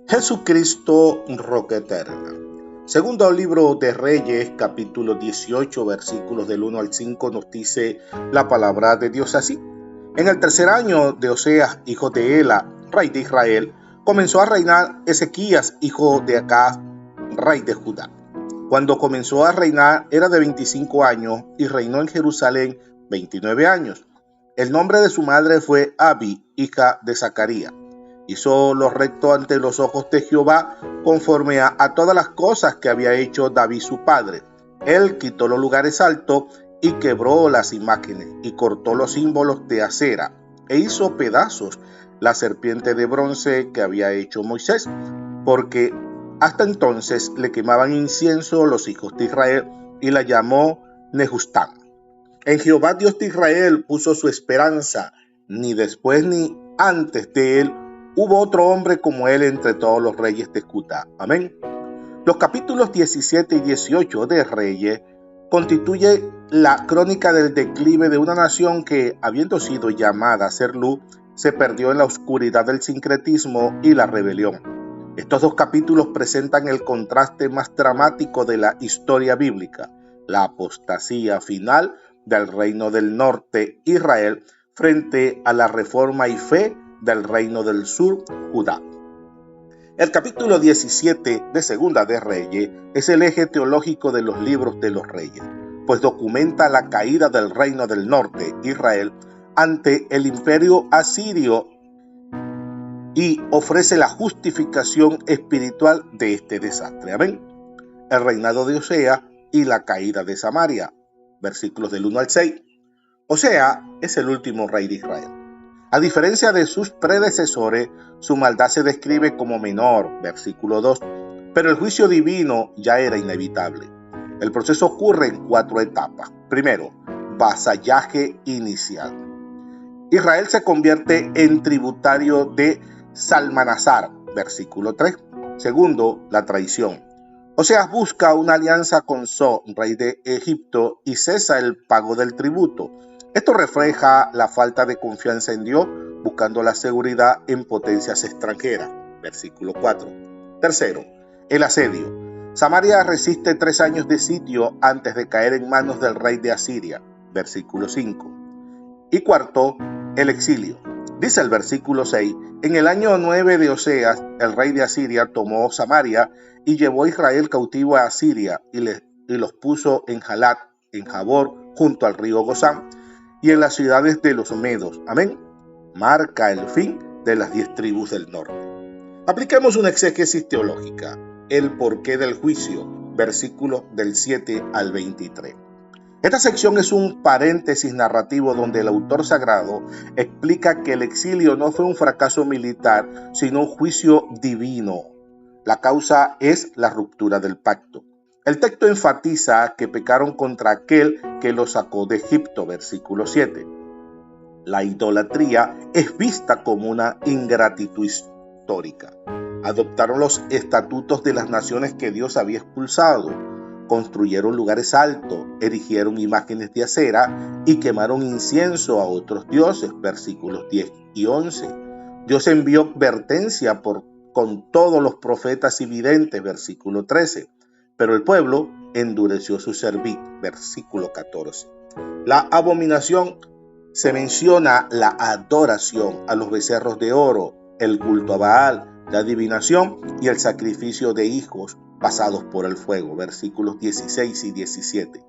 Jesucristo, roca eterna. Segundo libro de Reyes, capítulo 18, versículos del 1 al 5, nos dice la palabra de Dios así. En el tercer año de Oseas, hijo de Ela, rey de Israel, comenzó a reinar Ezequías, hijo de Acaz, rey de Judá. Cuando comenzó a reinar era de 25 años y reinó en Jerusalén 29 años. El nombre de su madre fue Abi, hija de Zacarías. Hizo lo recto ante los ojos de Jehová, conforme a todas las cosas que había hecho David su padre. Él quitó los lugares altos y quebró las imágenes, y cortó los símbolos de acera, e hizo pedazos la serpiente de bronce que había hecho Moisés, porque hasta entonces le quemaban incienso los hijos de Israel, y la llamó Nehustán. En Jehová Dios de Israel puso su esperanza, ni después ni antes de él hubo otro hombre como él entre todos los reyes de Judá. Amén. Los capítulos 17 y 18 de Reyes constituye la crónica del declive de una nación que, habiendo sido llamada a ser luz, se perdió en la oscuridad del sincretismo y la rebelión. Estos dos capítulos presentan el contraste más dramático de la historia bíblica, la apostasía final del reino del norte, Israel, frente a la reforma y fe del reino del sur, Judá. El capítulo 17 de Segunda de Reyes es el eje teológico de los libros de los reyes, pues documenta la caída del reino del norte, Israel, ante el imperio asirio y ofrece la justificación espiritual de este desastre. Amén. El reinado de Oseas y la caída de Samaria, versículos del 1 al 6. Oseas es el último rey de Israel. A diferencia de sus predecesores, su maldad se describe como menor, versículo 2, pero el juicio divino ya era inevitable. El proceso ocurre en 4 etapas. Primero, vasallaje inicial. Israel se convierte en tributario de Salmanasar, versículo 3. Segundo, la traición. Oseas busca una alianza con So, rey de Egipto, y cesa el pago del tributo. Esto refleja la falta de confianza en Dios, buscando la seguridad en potencias extranjeras. Versículo 4. Tercero, el asedio. Samaria resiste 3 años de sitio antes de caer en manos del rey de Asiria. Versículo 5. Y cuarto, el exilio. Dice el versículo 6, en el año 9 de Oseas, el rey de Asiria tomó Samaria y llevó a Israel cautivo a Asiria y los puso en Halat, en Jabor, junto al río Gozán, y en las ciudades de los Medos. Amén. Marca el fin de las 10 tribus del norte. Apliquemos una exégesis teológica. El porqué del juicio, versículos del 7 al 23. Esta sección es un paréntesis narrativo donde el autor sagrado explica que el exilio no fue un fracaso militar, sino un juicio divino. La causa es la ruptura del pacto. El texto enfatiza que pecaron contra aquel que los sacó de Egipto, versículo 7. La idolatría es vista como una ingratitud histórica. Adoptaron los estatutos de las naciones que Dios había expulsado, construyeron lugares altos, erigieron imágenes de acera y quemaron incienso a otros dioses, versículos 10 y 11. Dios envió advertencia con todos los profetas y videntes, versículo 13. Pero el pueblo endureció su cerviz, versículo 14. La abominación se menciona la adoración a los becerros de oro, el culto a Baal, la adivinación y el sacrificio de hijos pasados por el fuego, versículos 16 y 17.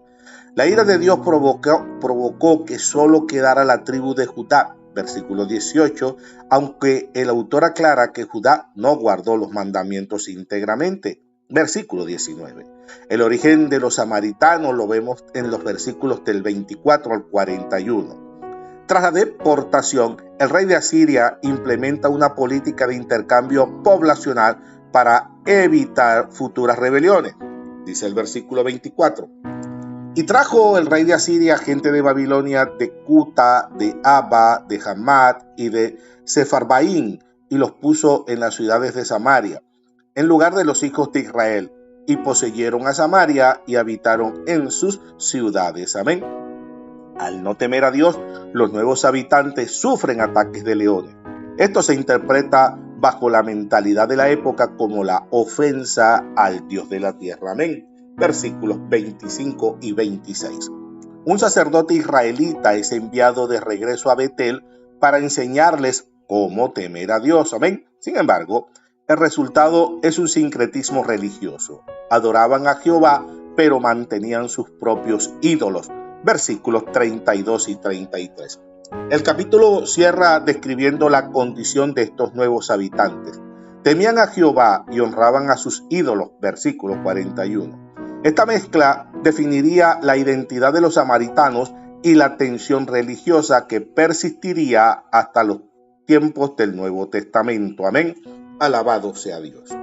La ira de Dios provocó que solo quedara la tribu de Judá, versículo 18, aunque el autor aclara que Judá no guardó los mandamientos íntegramente. Versículo 19. El origen de los samaritanos lo vemos en los versículos del 24 al 41. Tras la deportación, el rey de Asiria implementa una política de intercambio poblacional para evitar futuras rebeliones. Dice el versículo 24. Y trajo el rey de Asiria gente de Babilonia, de Cuta, de Abba, de Hamat y de Sefarbaín, y los puso en las ciudades de Samaria, en lugar de los hijos de Israel, y poseyeron a Samaria y habitaron en sus ciudades. Amén. Al no temer a Dios, los nuevos habitantes sufren ataques de leones. Esto se interpreta bajo la mentalidad de la época como la ofensa al Dios de la tierra. Amén. Versículos 25 y 26. Un sacerdote israelita es enviado de regreso a Betel para enseñarles cómo temer a Dios. Amén. Sin embargo, el resultado es un sincretismo religioso. Adoraban a Jehová, pero mantenían sus propios ídolos. Versículos 32 y 33. El capítulo cierra describiendo la condición de estos nuevos habitantes. Temían a Jehová y honraban a sus ídolos. Versículo 41. Esta mezcla definiría la identidad de los samaritanos y la tensión religiosa que persistiría hasta los tiempos del Nuevo Testamento. Amén. Alabado sea Dios.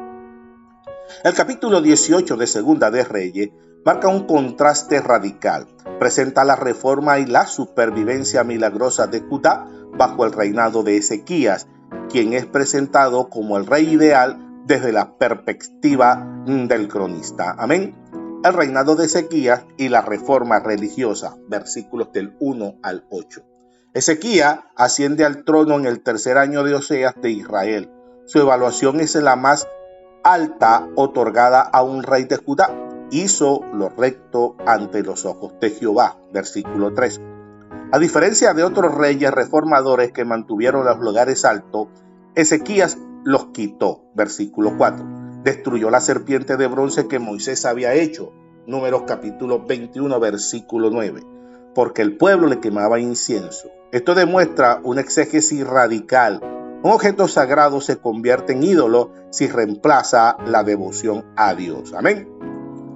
El capítulo 18 de Segunda de Reyes marca un contraste radical. Presenta la reforma y la supervivencia milagrosa de Judá bajo el reinado de Ezequías, quien es presentado como el rey ideal desde la perspectiva del cronista. Amén. El reinado de Ezequías y la reforma religiosa, versículos del 1 al 8. Ezequías asciende al trono en el tercer año de Oseas de Israel. Su evaluación es la más alta otorgada a un rey de Judá. Hizo lo recto ante los ojos de Jehová, versículo 3. A diferencia de otros reyes reformadores que mantuvieron los lugares altos, Ezequías los quitó, versículo 4. Destruyó la serpiente de bronce que Moisés había hecho, Números capítulo 21, versículo 9, porque el pueblo le quemaba incienso. Esto demuestra una exégesis radical. Un objeto sagrado se convierte en ídolo si reemplaza la devoción a Dios. Amén.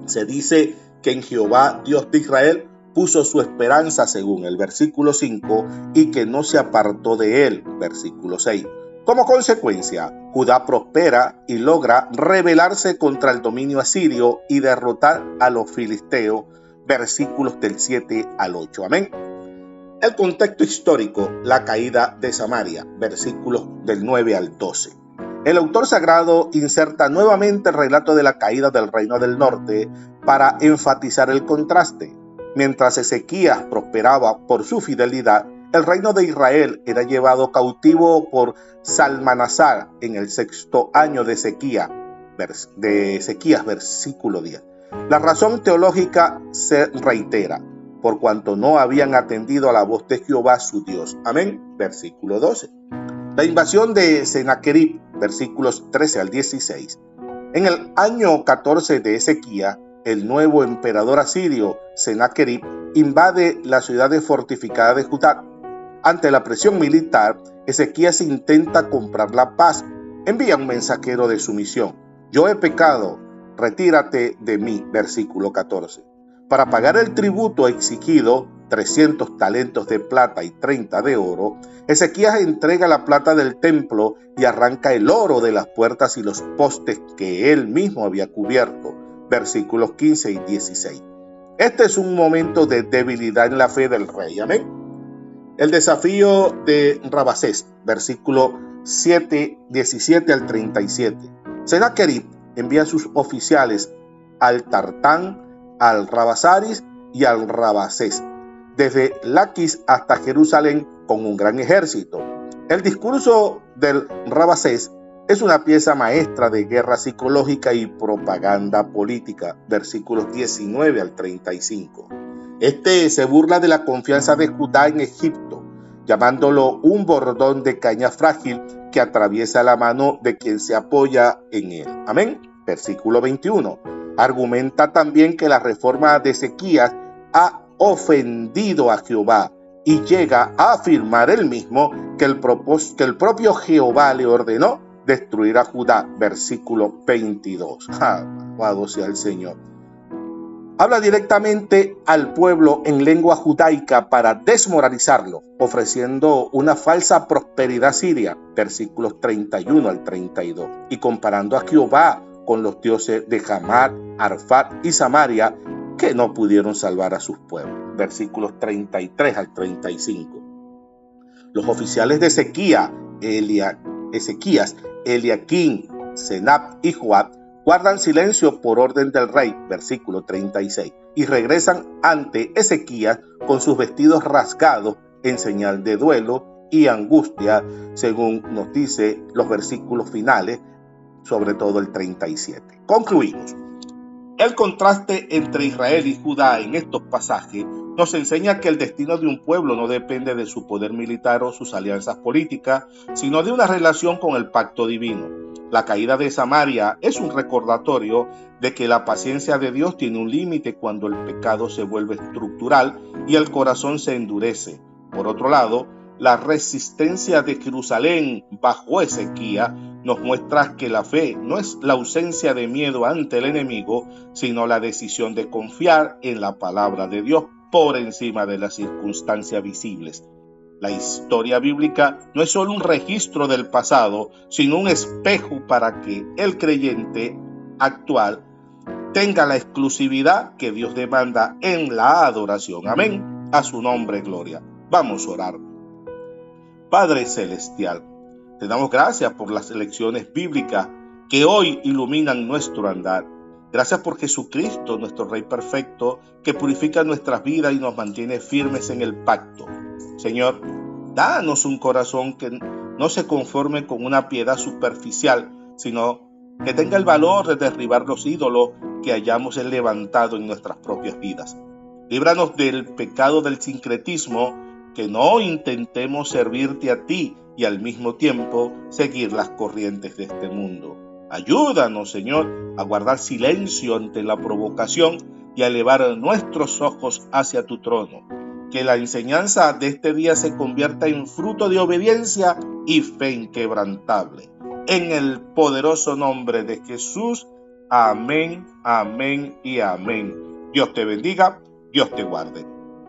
Se dice que en Jehová, Dios de Israel, puso su esperanza según el versículo 5 y que no se apartó de él, versículo 6. Como consecuencia, Judá prospera y logra rebelarse contra el dominio asirio y derrotar a los filisteos, versículos del 7 al 8. Amén. El contexto histórico, la caída de Samaria, versículos del 9 al 12. El autor sagrado inserta nuevamente el relato de la caída del reino del norte para enfatizar el contraste. Mientras Ezequías prosperaba por su fidelidad, el reino de Israel era llevado cautivo por Salmanasar en el 6º año de Ezequías, versículo 10. La razón teológica se reitera, por cuanto no habían atendido a la voz de Jehová su Dios. Amén, versículo 12. La invasión de Sennacherib, versículos 13 al 16. En el año 14 de Ezequías, el nuevo emperador asirio, Sennacherib, invade la ciudad fortificada de Judá. Ante la presión militar, Ezequías intenta comprar la paz. Envía un mensajero de sumisión. Yo he pecado, retírate de mí, versículo 14. Para pagar el tributo exigido, 300 talentos de plata y 30 de oro, Ezequías entrega la plata del templo y arranca el oro de las puertas y los postes que él mismo había cubierto, versículos 15 y 16. Este es un momento de debilidad en la fe del rey. Amén. El desafío de Rabasés, versículo 17 al 37. Sennacherib envía a sus oficiales al Tartán, al Rabasaris y al Rabasés, desde Laquis hasta Jerusalén con un gran ejército. El discurso del Rabasés es una pieza maestra de guerra psicológica y propaganda política, versículos 19 al 35. Este se burla de la confianza de Judá en Egipto, llamándolo un bordón de caña frágil que atraviesa la mano de quien se apoya en él. Amén. Versículo 21. Argumenta también que la reforma de Ezequías ha ofendido a Jehová y llega a afirmar él mismo que el propio Jehová le ordenó destruir a Judá. Versículo 22. Alabado sea el Señor. Habla directamente al pueblo en lengua judaica para desmoralizarlo, ofreciendo una falsa prosperidad siria, versículos 31 al 32, y comparando a Jehová con los dioses de Hamar, Arfat y Samaria, que no pudieron salvar a sus pueblos, versículos 33 al 35. Los oficiales de Ezequías, Eliaquín, Senab y Joab, guardan silencio por orden del rey, versículo 36, y regresan ante Ezequías con sus vestidos rasgados en señal de duelo y angustia, según nos dice los versículos finales, sobre todo el 37. Concluimos. El contraste entre Israel y Judá en estos pasajes nos enseña que el destino de un pueblo no depende de su poder militar o sus alianzas políticas, sino de una relación con el pacto divino. La caída de Samaria es un recordatorio de que la paciencia de Dios tiene un límite cuando el pecado se vuelve estructural y el corazón se endurece. Por otro lado, la resistencia de Jerusalén bajo Ezequías nos muestra que la fe no es la ausencia de miedo ante el enemigo, sino la decisión de confiar en la palabra de Dios por encima de las circunstancias visibles. La historia bíblica no es solo un registro del pasado, sino un espejo para que el creyente actual tenga la exclusividad que Dios demanda en la adoración. Amén. A su nombre, gloria. Vamos a orar. Padre Celestial, te damos gracias por las lecciones bíblicas que hoy iluminan nuestro andar. Gracias por Jesucristo, nuestro Rey perfecto, que purifica nuestras vidas y nos mantiene firmes en el pacto. Señor, danos un corazón que no se conforme con una piedad superficial, sino que tenga el valor de derribar los ídolos que hayamos levantado en nuestras propias vidas. Líbranos del pecado del sincretismo, que no intentemos servirte a ti y al mismo tiempo seguir las corrientes de este mundo. Ayúdanos, Señor, a guardar silencio ante la provocación y a elevar nuestros ojos hacia tu trono. Que la enseñanza de este día se convierta en fruto de obediencia y fe inquebrantable. En el poderoso nombre de Jesús. Amén, amén y amén. Dios te bendiga, Dios te guarde.